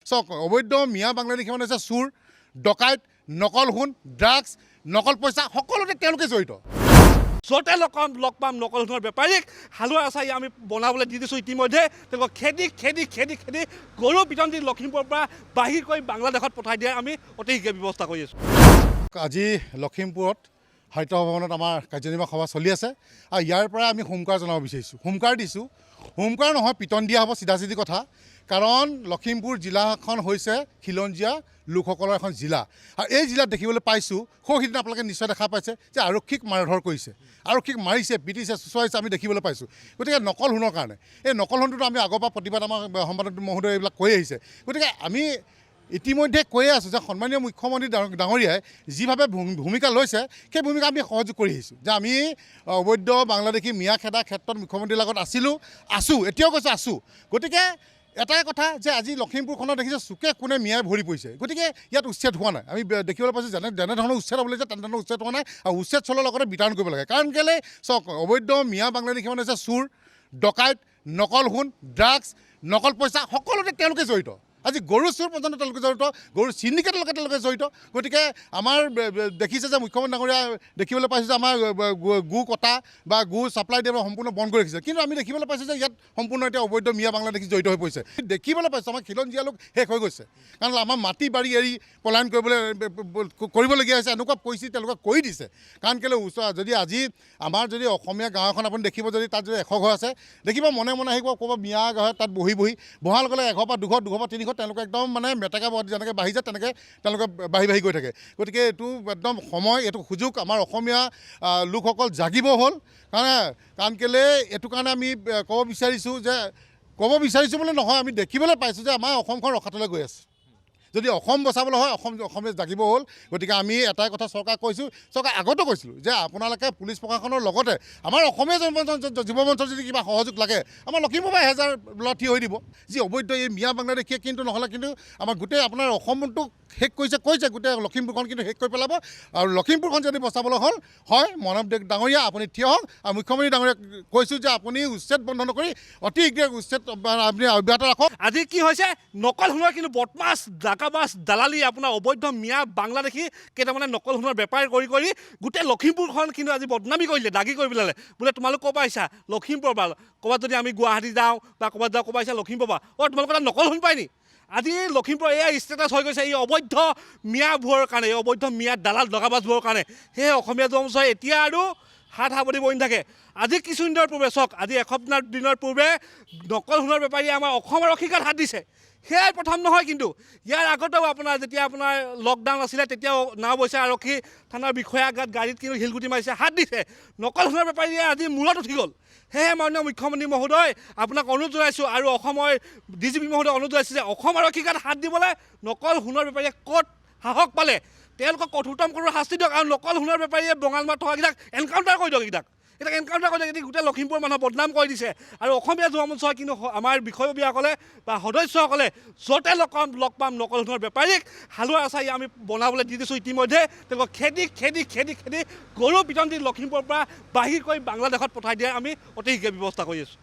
চাওক অবৈধ মিয়া বাংলাদেশী মানে হৈছে চুৰ ডকাইত নকল সোণ ড্ৰাগছ নকল পইচা সকলোতে তেওঁলোকে জড়িত য'তে লগ পাম নকল সোণৰ বেপাৰীক হালোৱা আচাৰি আমি বনাবলৈ দি দিছোঁ ইতিমধ্যে তেওঁলোকক খেদি গৰু পিটন দি লখিমপুৰৰ পৰা বাহিৰ কৰি বাংলাদেশত পঠাই দিয়াৰ আমি অতি শীঘ্ৰে ব্যৱস্থা কৰি আছোঁ আজি লখিমপুৰত সাহিত্য ভৱনত আমাৰ কাৰ্যনিৰ্বাহক সভা চলি আছে আৰু ইয়াৰ পৰা আমি হোমকাৰ জনাব বিচাৰিছোঁ হোমকাৰ দিছোঁ হোমকাৰ নহয় পিটন দিয়া হ'ব চিধা কথা কাৰণ লখিমপুৰ জিলাখন হৈছে খিলঞ্জীয়া লোকসকলৰ এখন জিলা আৰু এই জিলাত দেখিবলৈ পাইছোঁ সেইদিনা আপোনালোকে নিশ্চয় দেখা পাইছে যে আৰক্ষীক মাৰধৰ কৰিছে আৰক্ষীক মাৰিছে পিটিছে চুচৰাইছে আমি দেখিবলৈ পাইছোঁ গতিকে নকল সোণৰ কাৰণে এই নকল সোণটোতো আমি আগৰ পৰা প্ৰতিবাদ আমাৰ সম্পাদক মহোদয় এইবিলাক কৈ আহিছে গতিকে আমি ইতিমধ্যে কৈয়ে আছোঁ যে সন্মানীয় মুখ্যমন্ত্ৰী ডাঙৰীয়াই যিভাৱে ভূমিকা লৈছে সেই ভূমিকা আমি সহযোগ কৰি আহিছোঁ যে আমি অবৈধ বাংলাদেশী মিয়া খেদাৰ ক্ষেত্ৰত মুখ্যমন্ত্ৰীৰ লগত আছোঁ এতিয়াও কৈছোঁ আছোঁ গতিকে এটাই কথা যে আজি লখিমপুৰখনত দেখিছে চুকে কোণে মিয়াই ভৰি পৰিছে গতিকে ইয়াত উচ্ছেদ হোৱা নাই আমি দেখিবলৈ পাইছোঁ যেনেধৰণৰ উচ্ছেদ হ'ব লাগিছে তেনেধৰণৰ উচ্ছেদ হোৱা নাই আৰু উচ্ছেদ চলোৱাৰ লগতে বিতৰণ কৰিব লাগে কাৰণ কেলৈ চাওক অবৈধ মিয়া বাংলাদেশী মানে হৈছে চুৰ ডকাইত নকল সোণ ড্ৰাগছ নকল পইচা সকলোতে তেওঁলোকে জড়িত আজি গৰু চুৰ পৰ্যন্ত তেওঁলোকে জড়িত গৰু চিণ্ডিকেটৰ লগত তেওঁলোকে জড়িত গতিকে আমাৰ দেখিছে যে মুখ্যমন্ত্ৰী ডাঙৰীয়া দেখিবলৈ পাইছোঁ যে আমাৰ গু কটা বা গু ছাপ্লাই দিয়া সম্পূৰ্ণ বন্ধ কৰি ৰাখিছে কিন্তু আমি দেখিবলৈ পাইছোঁ যে ইয়াত সম্পূৰ্ণ এতিয়া অবৈধ মিয়া বাংলাদেশী জড়িত হৈ পৰিছে দেখিবলৈ পাইছোঁ আমাৰ খিলঞ্জীয়া লোক শেষ হৈ গৈছে কাৰণ আমাৰ মাটি বাৰী এৰি পলায়ন কৰিবলগীয়া হৈছে এনেকুৱা পৰিস্থিতি তেওঁলোকে কৰি দিছে কাৰণ কেলৈ যদি আজি আমাৰ যদি অসমীয়া গাঁও এখন আপুনি দেখিব যদি তাত যদি 100 ঘৰ আছে দেখিব মনে আহিব ক'ৰবাত মিয়া ঘৰ তাত বহি বহাৰ লগে 100 পৰা 200 পৰা 300 তেওঁলোকে একদম মানে মেটেকা যেনেকৈ বাঢ়ি যায় তেনেকৈ তেওঁলোকে বাঢ়ি গৈ থাকে গতিকে এইটো একদম সময় এইটো সুযোগ আমাৰ অসমীয়া লোকসকল জাগিব হ'ল কাৰণ কেলৈ এইটো কাৰণে আমি ক'ব বিচাৰিছোঁ বুলি নহয় আমি দেখিবলৈ পাইছোঁ যে আমাৰ অসমখন ৰখাতলৈ গৈ আছে যদি অসম বচাবলৈ হয় অসমে জাগিব হ'ল গতিকে আমি এটাই কথা চৰকাৰক কৈছোঁ চৰকাৰ আগতো কৈছিলোঁ যে আপোনালোকে পুলিচ প্ৰশাসনৰ লগতে আমাৰ অসমীয়া জীৱ মঞ্চৰ যদি কিবা সহযোগ লাগে আমাৰ লখিমপুৰ পৰা 1000 ল'ৰা থিয় হৈ দিব যি অবৈধ এই মিয়া বাংলাদেশীয়ে কিন্তু নহ'লে কিন্তু আমাৰ গোটেই আপোনাৰ অসমটো শেষ কৈছে গোটেই লখিমপুৰখন কিন্তু শেষ কৰি পেলাব আৰু লখিমপুৰখন যদি বচাবলৈ হ'ল হয় মানৱ ডাঙৰীয়া আপুনি থিয় হওক আৰু মুখ্যমন্ত্ৰী ডাঙৰীয়াক কৈছোঁ যে আপুনি উচ্ছেদ বন্ধ নকৰি অতি শীঘ্ৰে উচ্ছেদ আপুনি অব্যাহত ৰাখক আজি কি হৈছে নকল সোণৰ কিন্তু বদমাছ ডাকাবাজ দালালি আপোনাৰ অবৈধ মিয়া বাংলাদেশী কেইটামানে নকল সোণৰ বেপাৰ কৰি গোটেই লখিমপুৰখন কিন্তু আজি বদনামী কৰিলে দাগী কৰি পেলালে বোলে তোমালোক ক'ৰ পৰা আহিছা লখিমপুৰৰ পৰা ক'ৰবাত যদি আমি গুৱাহাটী যাওঁ বা ক'ৰবাত ক'ৰ পৰা আহিছা লখিমপুৰৰ পৰা তোমালোকৰ তাত নকল সোণ পায় নি আজি লখিমপুৰৰ এয়া ষ্টেটাছ হৈ গৈছে এই অবৈধ মিয়াবোৰৰ কাৰণে এই অবৈধ মিয়া দালাল দগাবাজবোৰৰ কাৰণে সেয়ে অসমীয়া জনসাধাৰণে এতিয়া আৰু হাত সাৱটি বহি থাকে আজি কিছুদিনৰ পূৰ্বে চাওক আজি এসপ্তাহ দিনৰ পূৰ্বে নকল সোণৰ বেপাৰীয়ে আমাৰ অসম আৰক্ষীক হাত দিছে সেয়াই প্ৰথম নহয় কিন্তু ইয়াৰ আগতেও আপোনাৰ যেতিয়া আপোনাৰ লকডাউন আছিলে তেতিয়াও নাও বৈছে আৰক্ষী থানাৰ বিষয়া গাড়ীত কিন্তু শিলগুটি মাৰিছে হাত দিছে নকল সোণৰ বেপাৰীয়ে আজি মূৰত উঠি গ'ল সেয়ে মাননীয় মুখ্যমন্ত্ৰী মহোদয় আপোনাক অনুৰোধ জনাইছোঁ আৰু অসমৰ DGP মহোদয় অনুৰোধ জনাইছোঁ যে অসম আৰক্ষীক হাত দিবলৈ নকল সোণৰ বেপাৰীয়ে ক'ত সাহস পালে তেওঁলোকক কঠোৰতম কৰোঁ শাস্তি দিয়ক আৰু নকল সোণৰ বেপাৰীয়ে বঙালমাত থকাকেইটাক এনকাউণ্টাৰ কৰি দিয়ক এতিয়া এনকাউণ্টাৰ কৰি দিয়ক গোটেই লখিমপুৰৰ মানুহ বদনাম কৰি দিছে আৰু অসমীয়া যুৱ মঞ্চই কিন্তু আমাৰ বিষয়ববীয়াসকলে বা সদস্যসকলে য'তে লগ পাম নকল সোণৰ বেপাৰীক হালোৱা আচাৰি আমি বনাবলৈ দি দিছোঁ ইতিমধ্যে তেওঁলোকক খেদি গৰু পিটন দি লখিমপুৰৰ পৰা বাহিৰ কৰি বাংলাদেশত পঠাই দিয়াৰ আমি অতি শীঘ্ৰে ব্যৱস্থা কৰি আছোঁ